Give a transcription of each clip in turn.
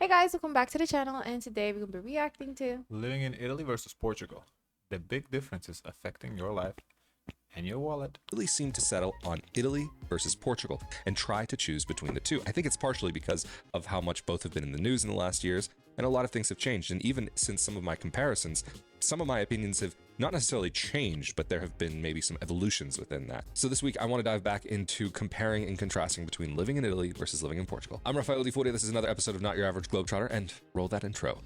Hey guys, welcome back to the channel, and today we're going to be reacting to Living in Italy versus Portugal. The big differences affecting your life and your wallet. Really seem to settle on Italy versus Portugal and try to choose between the two. I think it's partially because of how much both have been in the news in the last years, and a lot of things have changed. And even since some of my comparisons, some of my opinions have not necessarily changed, but there have been maybe some evolutions within that. So this week, I want to dive back into comparing and contrasting between living in Italy versus living in Portugal. I'm Rafael Di Furia. This is another episode of Not Your Average Globetrotter, and roll that intro.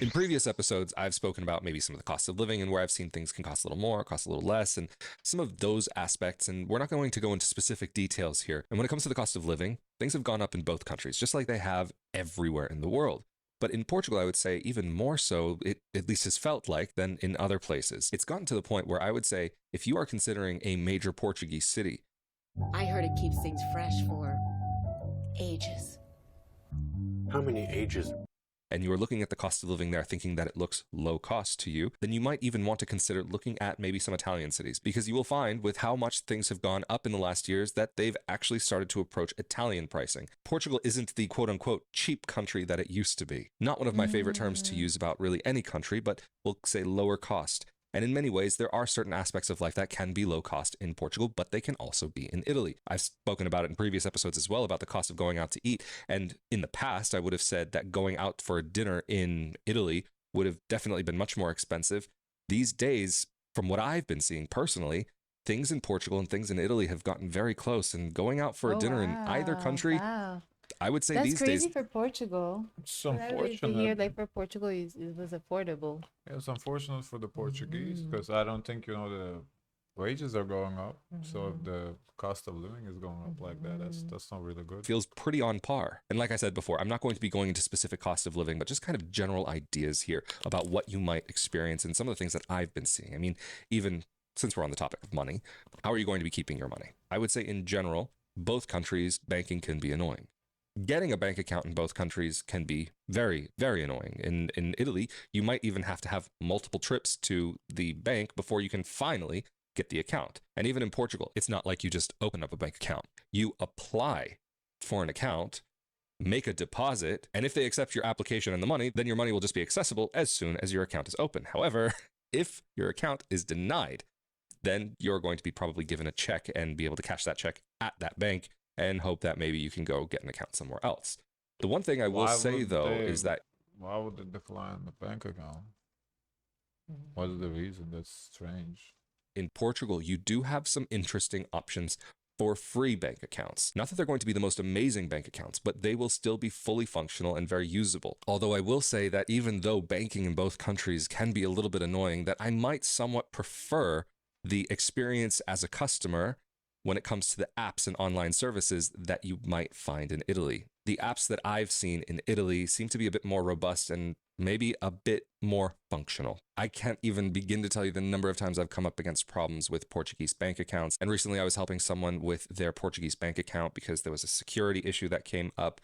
In previous episodes, I've spoken about maybe some of the cost of living and where I've seen things can cost a little more, cost a little less, and some of those aspects. And we're not going to go into specific details here. And when it comes to the cost of living, things have gone up in both countries, just like they have everywhere in the world. But in Portugal, I would say even more so, it at least has felt like, than in other places. It's gotten to the point where I would say, if you are considering a major Portuguese city, I heard it keeps things fresh for ages. How many ages? and you are looking at the cost of living there thinking that it looks low cost to you, then you might even want to consider looking at maybe some Italian cities, because you will find with how much things have gone up in the last years that they've actually started to approach Italian pricing. Portugal isn't the quote unquote cheap country that it used to be. Not one of my favorite terms to use about really any country, but we'll say lower cost. And in many ways, there are certain aspects of life that can be low cost in Portugal, but they can also be in Italy. I've spoken about it in previous episodes as well about the cost of going out to eat. And in the past, I would have said that going out for a dinner in Italy would have definitely been much more expensive. These days, from what I've been seeing personally, things in Portugal and things in Italy have gotten very close. And going out for a dinner in either country, I would say That's these crazy days, for Portugal. It's I really unfortunate. hear like for Portugal, it was affordable. It's unfortunate for the Portuguese because I don't think, the wages are going up. So if the cost of living is going up like that, that's not really good. feels pretty on par. And like I said before, I'm not going to be going into specific cost of living, but just kind of general ideas here about what you might experience and some of the things that I've been seeing. I mean, even since we're on the topic of money, how are you going to be keeping your money? I would say in general, both countries, banking can be annoying. Getting a bank account in both countries can be very, very annoying. In Italy, you might even have to have multiple trips to the bank before you can finally get the account. And even in Portugal, it's not like you just open up a bank account. You apply for an account, make a deposit, and if they accept your application and the money, then your money will just be accessible as soon as your account is open. However, if your account is denied, then you're going to be probably given a check and be able to cash that check at that bank and hope that maybe you can go get an account somewhere else. The one thing I will say, though, is that Why would they decline the bank account? What is the reason? That's strange. in Portugal, you do have some interesting options for free bank accounts. Not that they're going to be the most amazing bank accounts, but they will still be fully functional and very usable. Although I will say that even though banking in both countries can be a little bit annoying, that I might somewhat prefer the experience as a customer when it comes to the apps and online services that you might find in Italy. The apps that I've seen in Italy seem to be a bit more robust and maybe a bit more functional. I can't even begin to tell you the number of times I've come up against problems with Portuguese bank accounts. And recently I was helping someone with their Portuguese bank account because there was a security issue that came up.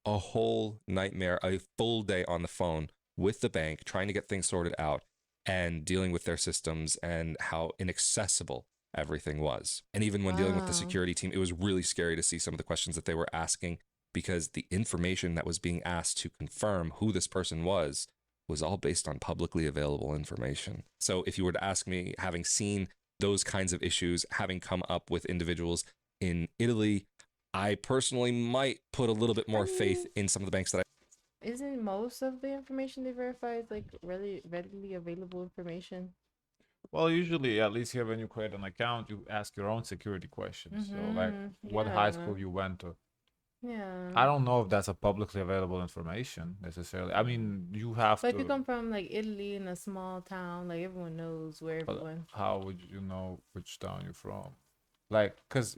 A whole nightmare, a full day on the phone with the bank, trying to get things sorted out and dealing with their systems and how inaccessible everything was. And even when dealing with the security team, it was really scary to see some of the questions that they were asking, because the information that was being asked to confirm who this person was all based on publicly available information. So if you were to ask me, having seen those kinds of issues, having come up with individuals in Italy, I personally might put a little bit more faith in some of the banks that Isn't most of the information they verify is like really readily available information? Well, usually, at least here when you create an account, you ask your own security questions. So, like, what high school you went to. Yeah. I don't know if that's a publicly available information necessarily. I mean, you have But to. if you come from like Italy in a small town, like everyone knows where But everyone. how would you know which town you're from? Like, because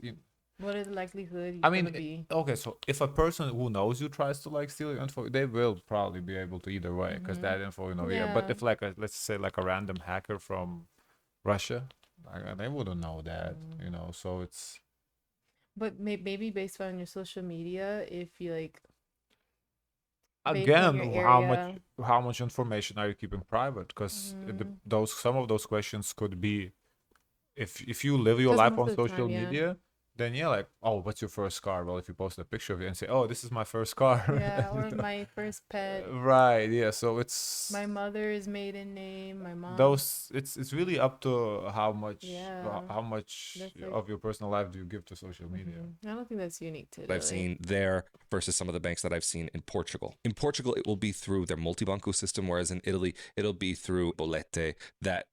What is the likelihood you're I mean, gonna be? okay, so if a person who knows you tries to like steal your info, they will probably be able to either way, because that info, yeah. But Yeah. if like let's say like a random hacker from Russia, they wouldn't know that, So it's But maybe based on your social media, if you like again your how much information are you keeping private? Because some of those questions could be if you live your 'Cause life most on of the social time, yeah. media, then yeah, like, oh, what's your first car? Well, if you post a picture of it and say, oh, this is my first car. Yeah, or my first pet, Right, yeah. So it's my mother's maiden name, my mom. those. It's really up to how much Yeah. how much That's like- of your personal life do you give to social media. I don't think that's unique to that I've Italy. seen there versus some of the banks that I've seen in Portugal. In Portugal, it will be through their multibanco system, whereas in Italy, it'll be through bolette, that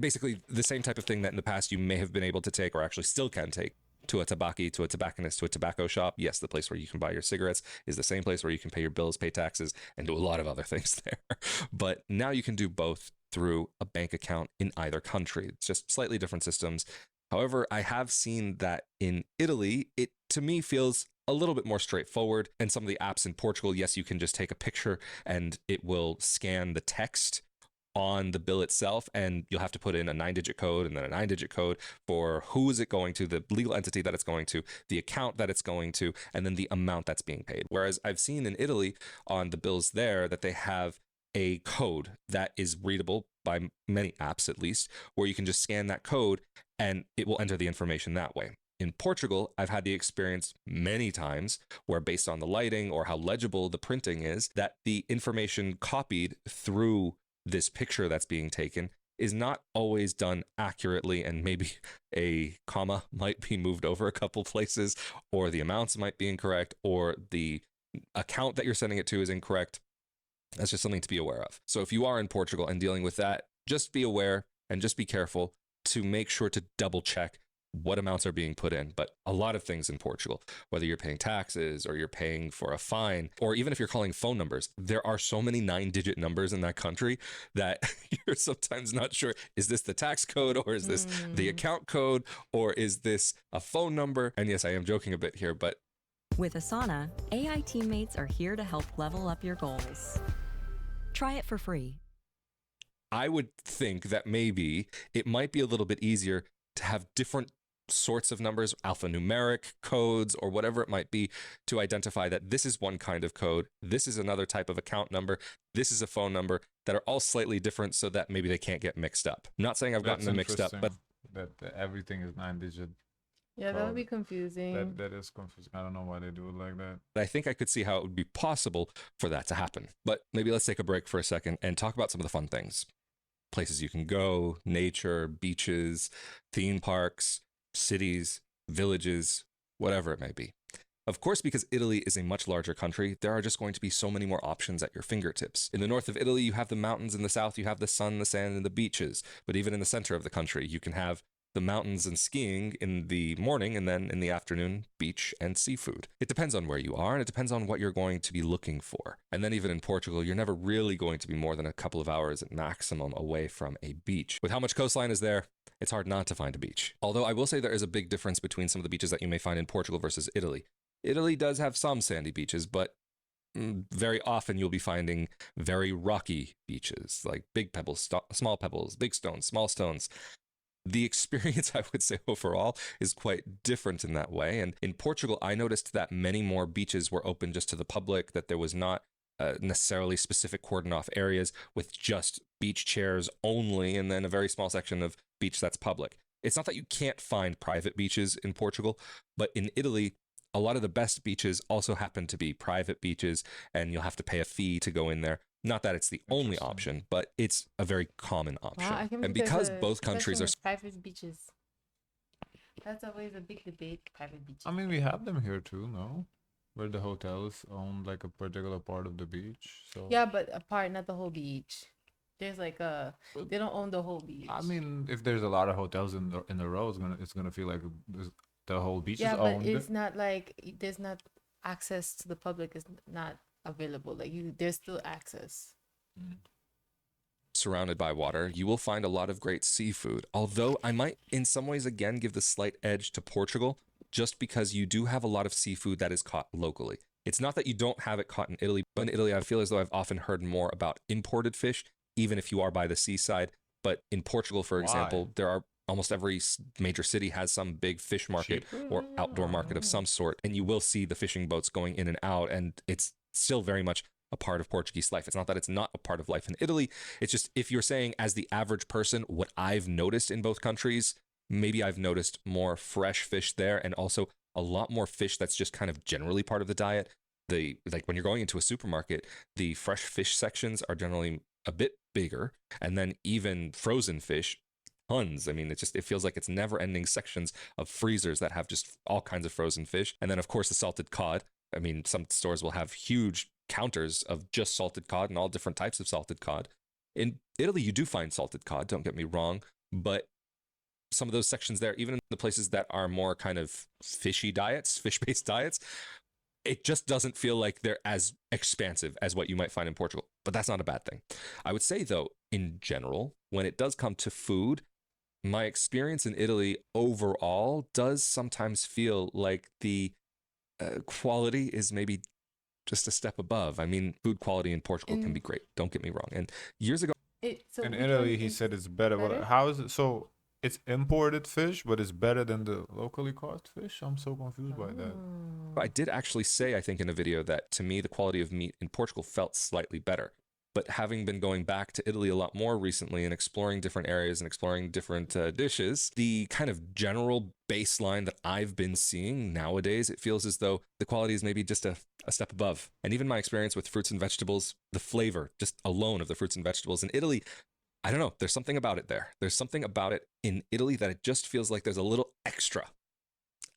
basically the same type of thing that in the past you may have been able to take, or actually still can take, to a tabacchi, to a tobacconist, to a tobacco shop. Yes, the place where you can buy your cigarettes is the same place where you can pay your bills, pay taxes, and do a lot of other things there. But now you can do both through a bank account in either country. It's just slightly different systems. However, I have seen that in Italy, it to me feels a little bit more straightforward. And some of the apps in Portugal, yes, you can just take a picture and it will scan the text on the bill itself, and you'll have to put in a 9-digit code and then a 9-digit code for who is it going to, the legal entity that it's going to, the account that it's going to, and then the amount that's being paid. Whereas I've seen in Italy on the bills there that they have a code that is readable by many apps, at least, where you can just scan that code and it will enter the information that way. In Portugal, I've had the experience many times where, based on the lighting or how legible the printing is, that the information copied through this picture that's being taken is not always done accurately, and maybe a comma might be moved over a couple places, or the amounts might be incorrect, or the account that you're sending it to is incorrect. That's just something to be aware of. So if you are in Portugal and dealing with that, just be aware and just be careful to make sure to double check what amounts are being put in. But a lot of things in Portugal, whether you're paying taxes or you're paying for a fine, or even if you're calling phone numbers, there are so many 9-digit numbers in that country that you're sometimes not sure, is this the tax code, or is this the account code, or is this a phone number? And yes, I am joking a bit here, but with Asana, AI teammates are here to help level up your goals. Try it for free. I would think that maybe it might be a little bit easier to have different sorts of numbers, alphanumeric codes, or whatever it might be, to identify that this is one kind of code, this is another type of account number, this is a phone number, that are all slightly different so that maybe they can't get mixed up. I'm not saying I've gotten them mixed up, but that everything is 9-digit. Yeah, that would be confusing. That is confusing. I don't know why they do it like that. I think I could see how it would be possible for that to happen. But maybe let's take a break for a second and talk about some of the fun things. Places you can go, nature, beaches, theme parks, cities, villages, whatever it may be. Of course, because Italy is a much larger country, there are just going to be so many more options at your fingertips. In the north of Italy, you have the mountains. In the south, you have the sun, the sand, and the beaches. But even in the center of the country, you can have the mountains and skiing in the morning, and then in the afternoon, beach and seafood. It depends on where you are, and it depends on what you're going to be looking for. And then even in Portugal, you're never really going to be more than a couple of hours at maximum away from a beach. With how much coastline is there, it's hard not to find a beach. Although I will say there is a big difference between some of the beaches that you may find in Portugal versus Italy. Italy does have some sandy beaches, but very often you'll be finding very rocky beaches, like big pebbles, small pebbles, big stones, small stones. The experience, I would say, overall is quite different in that way. And in Portugal, I noticed that many more beaches were open just to the public, that there was not necessarily specific cordon off areas with just beach chairs only, and then a very small section of beach that's public. It's not that you can't find private beaches in Portugal, but in Italy, a lot of the best beaches also happen to be private beaches, and you'll have to pay a fee to go in there. Not that it's the only option, but it's a very common option. Wow, and because both countries are private beaches. That's always a big debate, private beaches. I mean, we have them here too, no? Where the hotels own like a particular part of the beach. So Yeah, but a part, not the whole beach. There's like they don't own the whole beach. I mean, if there's a lot of hotels in the row, it's gonna feel like the whole beach yeah, is but owned. it's not like there's not access to the public is not available. Like there's still access. surrounded by water, you will find a lot of great seafood. Although I might, in some ways, again, give the slight edge to Portugal, just because you do have a lot of seafood that is caught locally. It's not that you don't have it caught in Italy, but in Italy, I feel as though I've often heard more about imported fish, even if you are by the seaside. But in Portugal, for example, there are almost every major city has some big fish market or outdoor market of some sort, and you will see the fishing boats going in and out, and it's still very much a part of Portuguese life. It's not that it's not a part of life in Italy. It's just, if you're saying as the average person, what I've noticed in both countries, maybe I've noticed more fresh fish there, and also a lot more fish that's just kind of generally part of the diet. Like when you're going into a supermarket, the fresh fish sections are generally a bit bigger, and then even frozen fish, tons. I mean, it feels like it's never ending sections of freezers that have just all kinds of frozen fish. And then of course the salted cod. I mean, some stores will have huge counters of just salted cod and all different types of salted cod. In Italy, you do find salted cod, don't get me wrong, but some of those sections there, even in the places that are more kind of fishy diets, fish-based diets, it just doesn't feel like they're as expansive as what you might find in Portugal. But that's not a bad thing. I would say, though, in general, when it does come to food, my experience in Italy overall does sometimes feel like the quality is maybe just a step above. I mean, food quality in Portugal can be great. Don't get me wrong. And years ago, So In which Italy, one he is said it's better. But better? how is it? So it's imported fish, but it's better than the locally caught fish. I'm so confused by that. Oh. I did actually say, I think in a video, that to me, the quality of meat in Portugal felt slightly better. But having been going back to Italy a lot more recently and exploring different areas and exploring different dishes, the kind of general baseline that I've been seeing nowadays, it feels as though the quality is maybe just a step above. And even my experience with fruits and vegetables, the flavor just alone of the fruits and vegetables in Italy, I don't know, there's something about it there. There's something about it in Italy that it just feels like there's a little extra.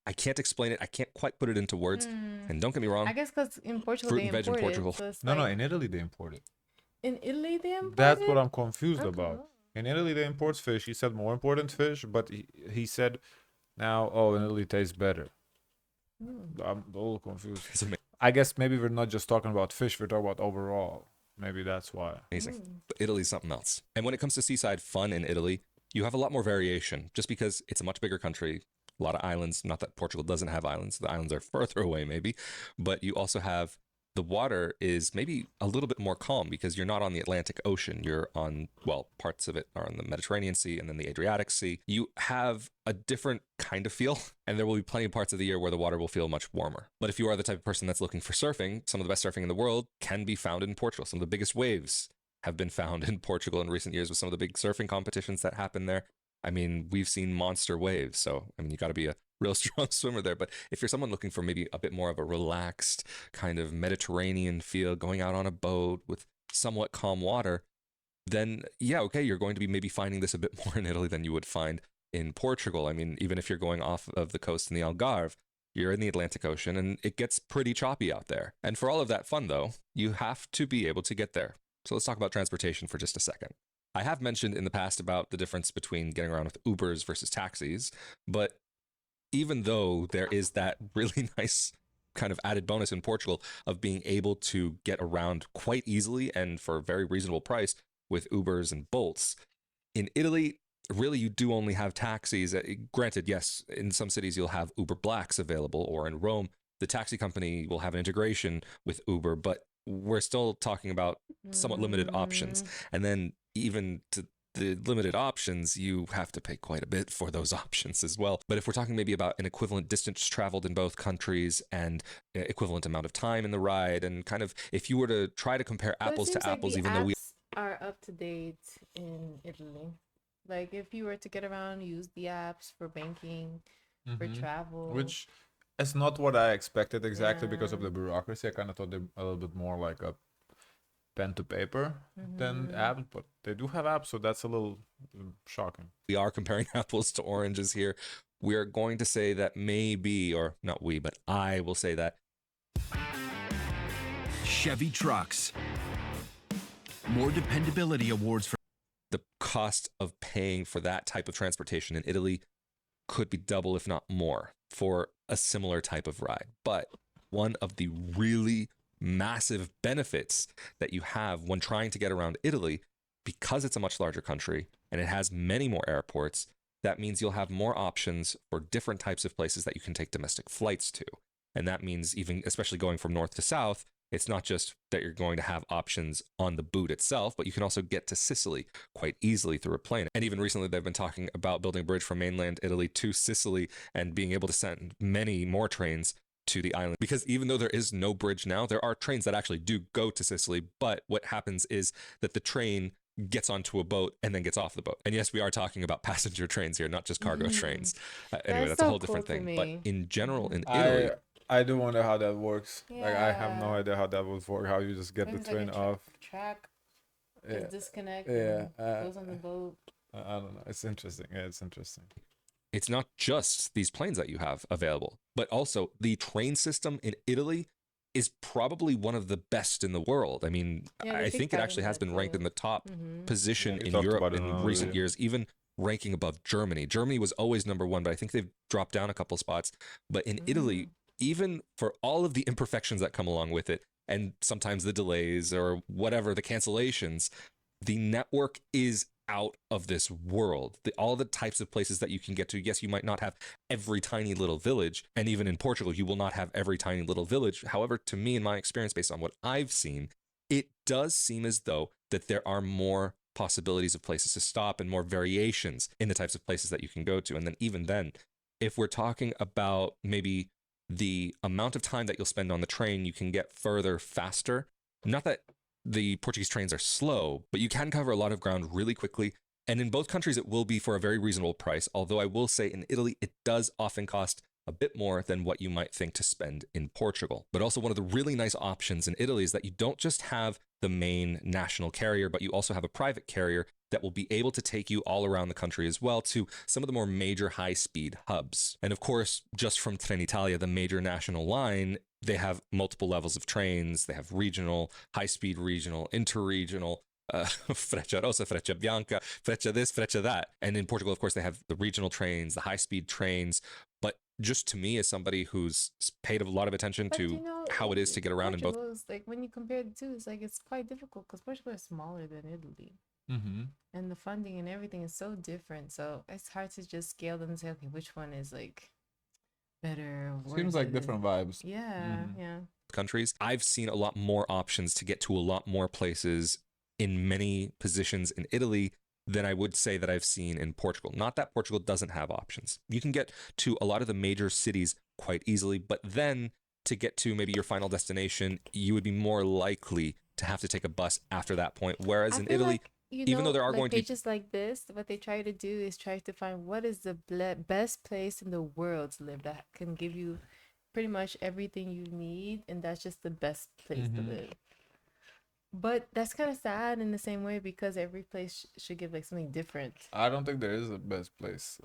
I can't explain it. I can't quite put it into words. And don't get me wrong, I guess because in Portugal fruit they and veg in import it, Portugal. so it's No, no, like in Italy they import it. in Italy they import That's it? what I'm confused Okay. about. In Italy they import fish. He said more important fish, but he said now, oh, in Italy it tastes better. I'm a little confused. It's I guess maybe we're not just talking about fish, we're talking about overall. Maybe that's why. amazing. But Italy's something else. And when it comes to seaside fun in Italy, you have a lot more variation just because it's a much bigger country, a lot of islands. Not that Portugal doesn't have islands, the islands are further away, maybe. But you also have the water is maybe a little bit more calm because you're not on the Atlantic Ocean. You're on, well, parts of it are on the Mediterranean Sea and then the Adriatic Sea. You have a different kind of feel, and there will be plenty of parts of the year where the water will feel much warmer. But if you are the type of person that's looking for surfing, some of the best surfing in the world can be found in Portugal. Some of the biggest waves have been found in Portugal in recent years with some of the big surfing competitions that happen there. I mean, we've seen monster waves. So, I mean, you got to be a real strong swimmer there. But if you're someone looking for maybe a bit more of a relaxed kind of Mediterranean feel, going out on a boat with somewhat calm water, then yeah, okay, you're going to be maybe finding this a bit more in Italy than you would find in Portugal. I mean, even if you're going off of the coast in the Algarve, you're in the Atlantic Ocean and it gets pretty choppy out there. And for all of that fun, though, you have to be able to get there. So let's talk about transportation for just a second. I have mentioned in the past about the difference between getting around with Ubers versus taxis, but even though there is that really nice kind of added bonus in Portugal of being able to get around quite easily and for a very reasonable price with Ubers and Bolts, in Italy, really you do only have taxis. Granted, yes, in some cities you'll have Uber Blacks available, or in Rome, the taxi company will have an integration with Uber, but we're still talking about somewhat limited options. And then even to the limited options, you have to pay quite a bit for those options as well. But if we're talking maybe about an equivalent distance traveled in both countries and equivalent amount of time in the ride, and kind of if you were to try to compare But it apples seems to like apples, the even though we apps are up to date in Italy. Like if you were to get around, use the apps for banking, for travel. Which is not what I expected exactly because of Yeah. the bureaucracy. I kind of thought they're a little bit more like a pen to paper than apps, but they do have apps, so that's a little shocking. are comparing apples to oranges here, we're going to say that maybe, or not we, but I will say that Chevy trucks. More dependability awards for the cost of paying for that type of transportation in Italy could be double, if not more, for a similar type of ride. But one of the really massive benefits that you have when trying to get around Italy, because it's a much larger country and it has many more airports, that means you'll have more options for different types of places that you can take domestic flights to. And that means even, especially going from north to south, it's not just that you're going to have options on the boot itself, but you can also get to Sicily quite easily through a plane. And even recently, they've been talking about building a bridge from mainland Italy to Sicily and being able to send many more trains to the island. Because even though there is no bridge now, there are trains that actually do go to Sicily. But what happens is that the train gets onto a boat and then gets off the boat. And yes, we are talking about passenger trains here, not just cargo trains. Anyway, that's a so whole cool different to thing. But me. in general, in I Italy, I do wonder how that works. Like I have no Yeah. idea how that would work. How you just get Maybe the it's like train a off. track Yeah, gets disconnect yeah. and goes on the boat. I don't know. It's interesting. Yeah, it's interesting. it's not just these planes that you have available, but also the train system in Italy is probably one of the best in the world. I mean, Yeah, they I take think it pride in actually has that been ranked too. in the top position Yeah, we in talked Europe about it in in another recent video. years, even ranking above Germany. Germany was always number one, but I think they've dropped down a couple spots. But in Italy, even for all of the imperfections that come along with it, and sometimes the delays or whatever, the cancellations, the network is out of this world. All the types of places that you can get to. Yes, you might not have every tiny little village, and even in Portugal, you will not have every tiny little village. However, to me, in my experience, based on what I've seen, it does seem as though that there are more possibilities of places to stop and more variations in the types of places that you can go to. And then even then, if we're talking about maybe the amount of time that you'll spend on the train, you can get further faster. Not that the Portuguese trains are slow, but you can cover a lot of ground really quickly. And in both countries, it will be for a very reasonable price. Although I will say in Italy, it does often cost a bit more than what you might think to spend in Portugal. But also, one of the really nice options in Italy is that you don't just have the main national carrier, but you also have a private carrier that will be able to take you all around the country as well to some of the more major high speed hubs. And of course, just from Trenitalia, the major national line, they have multiple levels of trains. They have regional, high speed regional, interregional, Freccia Rossa, Freccia Bianca, Freccia this, Freccia that. And in Portugal, of course, they have the regional trains, the high speed trains. But just to me, as somebody who's paid a lot of attention But to you know, how it is to get around in both. Portugal is like when you compare the two, it's like it's quite difficult because Portugal is smaller than Italy. And the funding and everything is so different. So it's hard to just scale them and say, okay, which one is like better. Seems like different vibes. Yeah, yeah. Countries, I've seen a lot more options to get to a lot more places in many positions in Italy than I would say that I've seen in Portugal. Not that Portugal doesn't have options. You can get to a lot of the major cities quite easily, but then to get to maybe your final destination, you would be more likely to have to take a bus after that point. Whereas in Italy, even though there are like going to be pages like this, what they try to do is try to find what is the best place in the world to live that can give you pretty much everything you need, and that's just the best place to live. But that's kind of sad in the same way because every place should give like something different. I don't think there is a best place.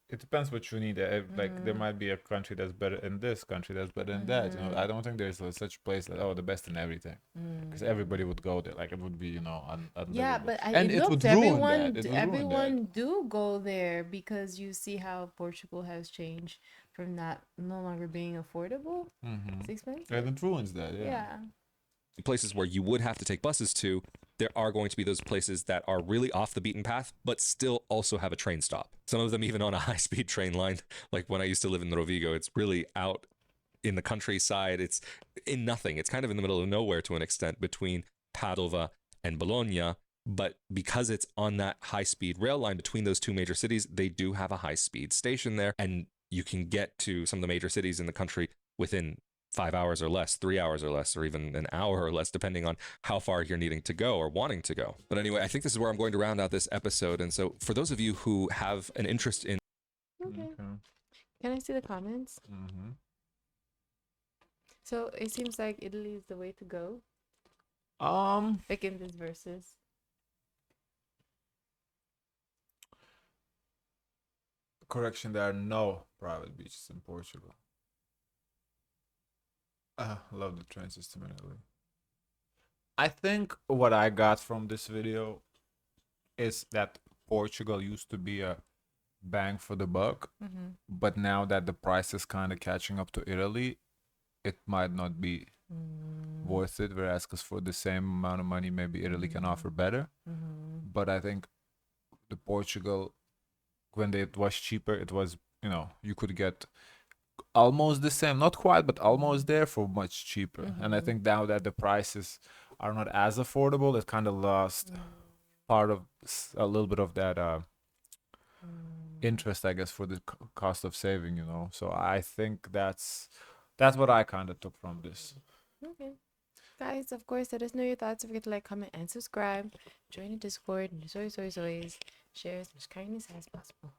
It depends what you need. Like there might be a country that's better in this country that's better in that. You know, I don't think there's such a place that the best in everything, because everybody would go there. Like it would be Yeah, unlivable. but And it it would looks ruin that. everyone It would ruin that. everyone do go there because you see how Portugal has changed from that no longer being affordable. It's expensive. And it ruins that. Yeah. places where you would have to take buses to, there are going to be those places that are really off the beaten path, but still also have a train stop. Some of them even on a high-speed train line. Like when I used to live in Rovigo, it's really out in the countryside. It's in nothing. It's kind of in the middle of nowhere to an extent between Padova and Bologna. But because it's on that high-speed rail line between those two major cities, they do have a high-speed station there. And you can get to some of the major cities in the country within 5 hours or less, 3 hours or less, or even an hour or less, depending on how far you're needing to go or wanting to go. But anyway, I think this is where I'm going to round out this episode. And so for those of you who have an interest in... Okay. Can I see the comments? So it seems like Italy is the way to go. Like in this verses. Correction, there are no private beaches in Portugal. Love the train system in Italy. I think what I got from this video is that Portugal used to be a bang for the buck, but now that the price is kind of catching up to Italy, it might not be worth it. Whereas, because for the same amount of money, maybe Italy can offer better. But I think the Portugal, when it was cheaper, it was, you could get almost the same, not quite, but almost there for much cheaper. And I think now that the prices are not as affordable, it kind of lost part of a little bit of that interest, I guess, for the cost of saving, So I think that's what I kind of took from this. Okay. Guys, of course, let us know your thoughts. Don't forget to like, comment, and subscribe. Join the Discord. And as always, share as much kindness as possible.